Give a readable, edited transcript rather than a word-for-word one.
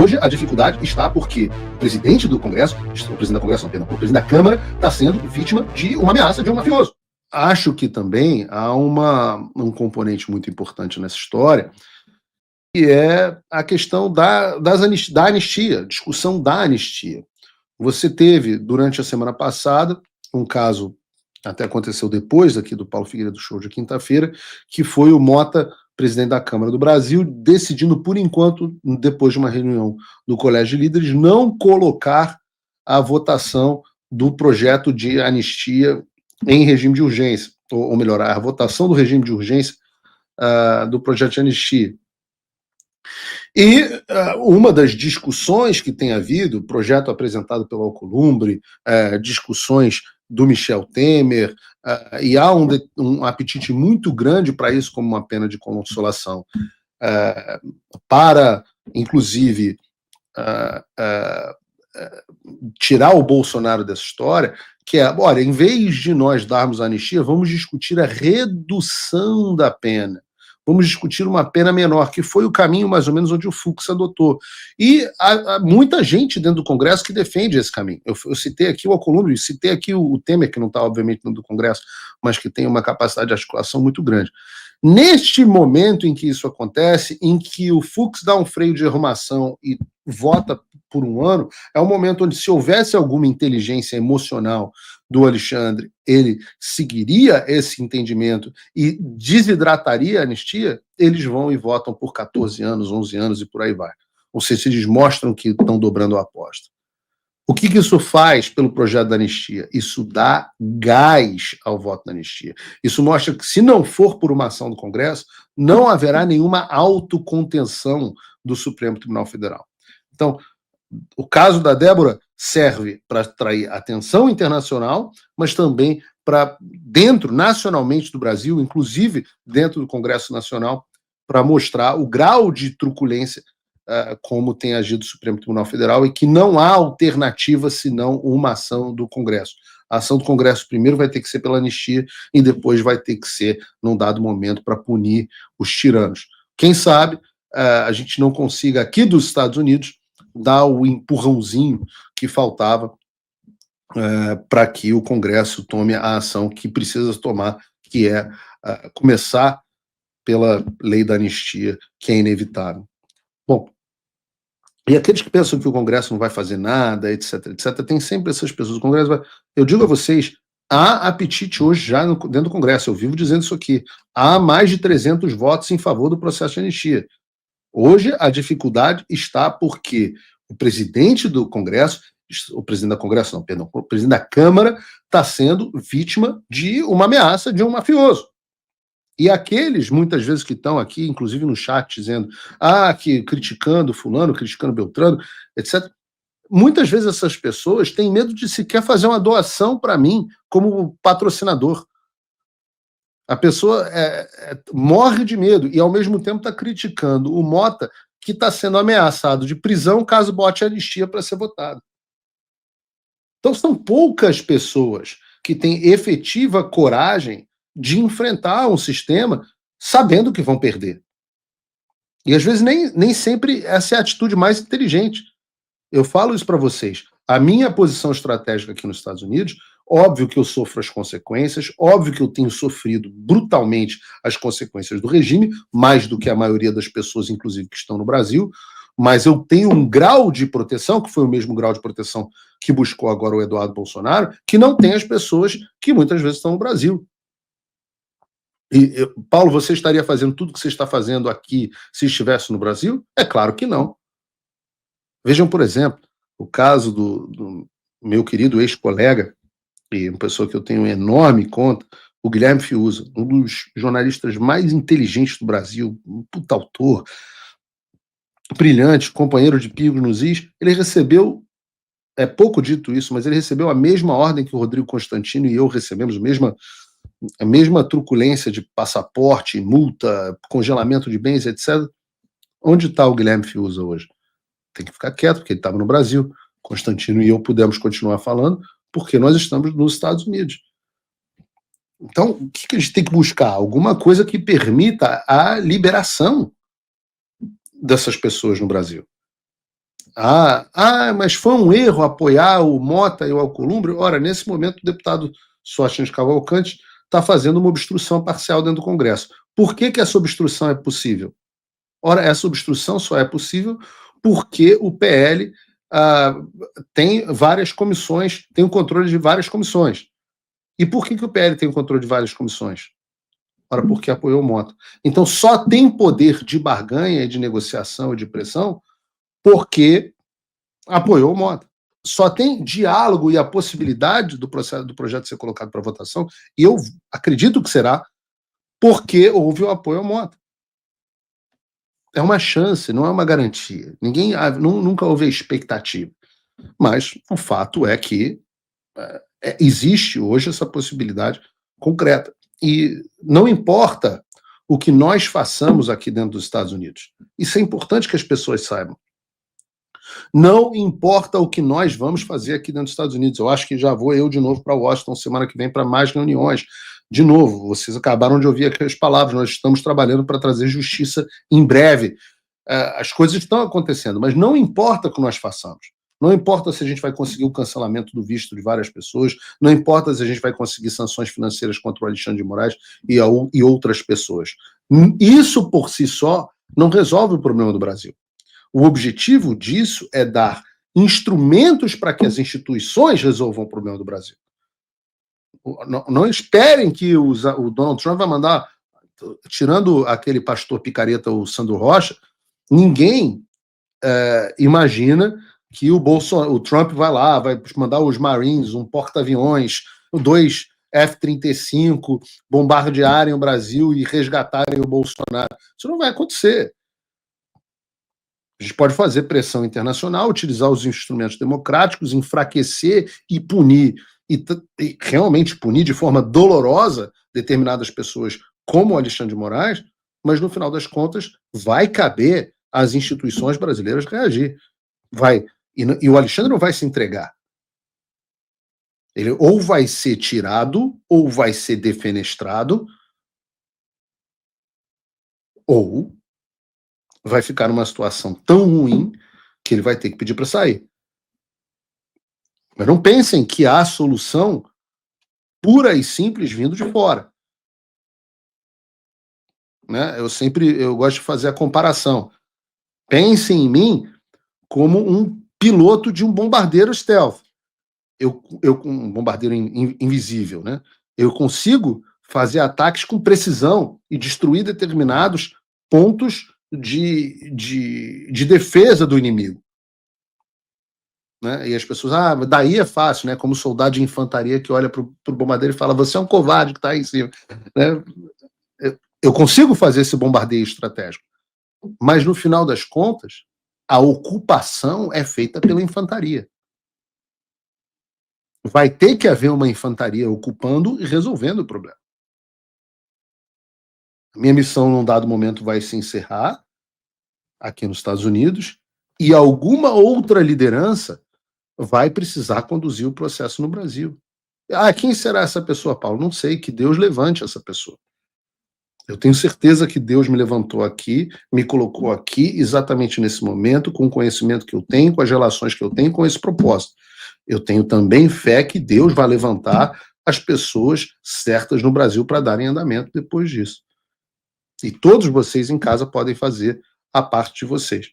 Hoje a dificuldade está porque o presidente do Congresso, o presidente da Congresso, não, perdão, o presidente da Câmara está sendo vítima de uma ameaça de um mafioso. Acho que também há um componente muito importante nessa história, que é a questão da anistia, discussão da anistia. Você teve, durante a semana passada, um caso, até aconteceu depois aqui do Paulo Figueiredo Show de quinta-feira, que foi o Mota, presidente da Câmara do Brasil, decidindo, por enquanto, depois de uma reunião do Colégio de Líderes, não colocar a votação do projeto de anistia em regime de urgência, ou melhor, a votação do regime de urgência do projeto de anistia. E uma das discussões que tem havido, projeto apresentado pelo Alcolumbre, discussões do Michel Temer, e há um apetite muito grande para isso como uma pena de consolação, para, inclusive, tirar o Bolsonaro dessa história, que é, olha, em vez de nós darmos a anistia, vamos discutir a redução da pena. Vamos discutir uma pena menor, que foi o caminho mais ou menos onde o Fux adotou. E há muita gente dentro do Congresso que defende esse caminho. Eu citei aqui o Alcolumbre, citei aqui o Temer, que não está, obviamente, dentro do Congresso, mas que tem uma capacidade de articulação muito grande. Neste momento em que isso acontece, em que o Fux dá um freio de arrumação e vota por um ano, é um momento onde, se houvesse alguma inteligência emocional do Alexandre, ele seguiria esse entendimento e desidrataria a anistia, eles vão e votam por 14 anos, 11 anos e por aí vai. Ou seja, eles mostram que estão dobrando a aposta. O que isso faz pelo projeto da anistia? Isso dá gás ao voto da anistia. Isso mostra que, se não for por uma ação do Congresso, não haverá nenhuma autocontenção do Supremo Tribunal Federal. Então, o caso da Débora serve para atrair atenção internacional, mas também para dentro, nacionalmente do Brasil, inclusive dentro do Congresso Nacional, para mostrar o grau de truculência como tem agido o Supremo Tribunal Federal, e que não há alternativa senão uma ação do Congresso. A ação do Congresso primeiro vai ter que ser pela anistia e depois vai ter que ser, num dado momento, para punir os tiranos. Quem sabe a gente não consiga, aqui dos Estados Unidos, dar o empurrãozinho que faltava para que o Congresso tome a ação que precisa tomar, que é começar pela lei da anistia, que é inevitável. Bom, e aqueles que pensam que o Congresso não vai fazer nada, etc., tem sempre essas pessoas. O Congresso vai... Eu digo a vocês, há apetite hoje já dentro do Congresso, eu vivo dizendo isso aqui, há mais de 300 votos em favor do processo de anistia. Hoje a dificuldade está porque o presidente do Congresso, o presidente da Congresso, não, perdão, o presidente da Câmara está sendo vítima de uma ameaça de um mafioso. E aqueles, muitas vezes, que estão aqui, inclusive no chat, dizendo, que criticando fulano, criticando Beltrano, etc., muitas vezes essas pessoas têm medo de sequer fazer uma doação para mim como patrocinador. A pessoa morre de medo e, ao mesmo tempo, está criticando o Mota, que está sendo ameaçado de prisão caso bote anistia para ser votado. Então, são poucas pessoas que têm efetiva coragem de enfrentar um sistema sabendo que vão perder. E, às vezes, nem sempre essa é a atitude mais inteligente. Eu falo isso para vocês. A minha posição estratégica aqui nos Estados Unidos, óbvio que eu sofro as consequências, óbvio que eu tenho sofrido brutalmente as consequências do regime, mais do que a maioria das pessoas, inclusive, que estão no Brasil, mas eu tenho um grau de proteção, que foi o mesmo grau de proteção que buscou agora o Eduardo Bolsonaro, que não tem as pessoas que muitas vezes estão no Brasil. E, Paulo, você estaria fazendo tudo que você está fazendo aqui se estivesse no Brasil? É claro que não. Vejam, por exemplo, o caso do meu querido ex-colega, e uma pessoa que eu tenho enorme conta, o Guilherme Fiuza, um dos jornalistas mais inteligentes do Brasil, um puta autor, brilhante, companheiro de pingos nos is. Ele recebeu, é pouco dito isso, mas ele recebeu a mesma ordem que o Rodrigo Constantino e eu recebemos, a mesma truculência de passaporte, multa, congelamento de bens, etc. Onde está o Guilherme Fiuza hoje? Tem que ficar quieto, porque ele estava no Brasil. Constantino e eu pudemos continuar falando, porque nós estamos nos Estados Unidos. Então, o que a gente tem que buscar? Alguma coisa que permita a liberação dessas pessoas no Brasil. Mas foi um erro apoiar o Mota e o Alcolumbre? Ora, nesse momento, o deputado Sóstenes Cavalcante está fazendo uma obstrução parcial dentro do Congresso. Por que essa obstrução é possível? Ora, essa obstrução só é possível porque o PL tem várias comissões, tem o controle de várias comissões. E por que o PL tem o controle de várias comissões? Ora, porque apoiou o Mota. Então, só tem poder de barganha, de negociação e de pressão porque apoiou o Mota. Só tem diálogo e a possibilidade do projeto ser colocado para votação, e eu acredito que será, porque houve o apoio ao Mota. É uma chance, não é uma garantia. Nunca houve expectativa. Mas o fato é que existe hoje essa possibilidade concreta. E não importa o que nós façamos aqui dentro dos Estados Unidos. Isso é importante que as pessoas saibam. Não importa o que nós vamos fazer aqui dentro dos Estados Unidos. Eu acho que já vou eu de novo para Washington semana que vem para mais reuniões. De novo, vocês acabaram de ouvir aqui as palavras. Nós estamos trabalhando para trazer justiça em breve. As coisas estão acontecendo, mas não importa o que nós façamos. Não importa se a gente vai conseguir o cancelamento do visto de várias pessoas, não importa se a gente vai conseguir sanções financeiras contra o Alexandre de Moraes e outras pessoas. Isso por si só não resolve o problema do Brasil. O objetivo disso é dar instrumentos para que as instituições resolvam o problema do Brasil. Não esperem que o Donald Trump vai mandar, tirando aquele pastor picareta, o Sandro Rocha, ninguém imagina que o Trump vai lá, vai mandar os Marines, um porta-aviões, 2 F-35, bombardearem o Brasil e resgatarem o Bolsonaro. Isso não vai acontecer. A gente pode fazer pressão internacional, utilizar os instrumentos democráticos, enfraquecer e punir, e realmente punir de forma dolorosa determinadas pessoas, como o Alexandre de Moraes, mas no final das contas vai caber às instituições brasileiras reagir. Vai. E o Alexandre não vai se entregar. Ele ou vai ser tirado, ou vai ser defenestrado, ou vai ficar numa situação tão ruim que ele vai ter que pedir para sair. Mas não pensem que há solução pura e simples vindo de fora. Né? Eu gosto de fazer a comparação. Pensem em mim como um piloto de um bombardeiro stealth. Um bombardeiro invisível, né? Eu consigo fazer ataques com precisão e destruir determinados pontos de defesa do inimigo. Né? E as pessoas, daí é fácil, né? Como soldado de infantaria que olha para o bombardeiro e fala, você é um covarde que está aí em cima. Né? Eu consigo fazer esse bombardeio estratégico. Mas, no final das contas, a ocupação é feita pela infantaria. Vai ter que haver uma infantaria ocupando e resolvendo o problema. A minha missão, num dado momento, vai se encerrar aqui nos Estados Unidos e alguma outra liderança vai precisar conduzir o processo no Brasil. Quem será essa pessoa, Paulo? Não sei, que Deus levante essa pessoa. Eu tenho certeza que Deus me levantou aqui, me colocou aqui exatamente nesse momento, com o conhecimento que eu tenho, com as relações que eu tenho, com esse propósito. Eu tenho também fé que Deus vai levantar as pessoas certas no Brasil para darem andamento depois disso. E todos vocês em casa podem fazer a parte de vocês.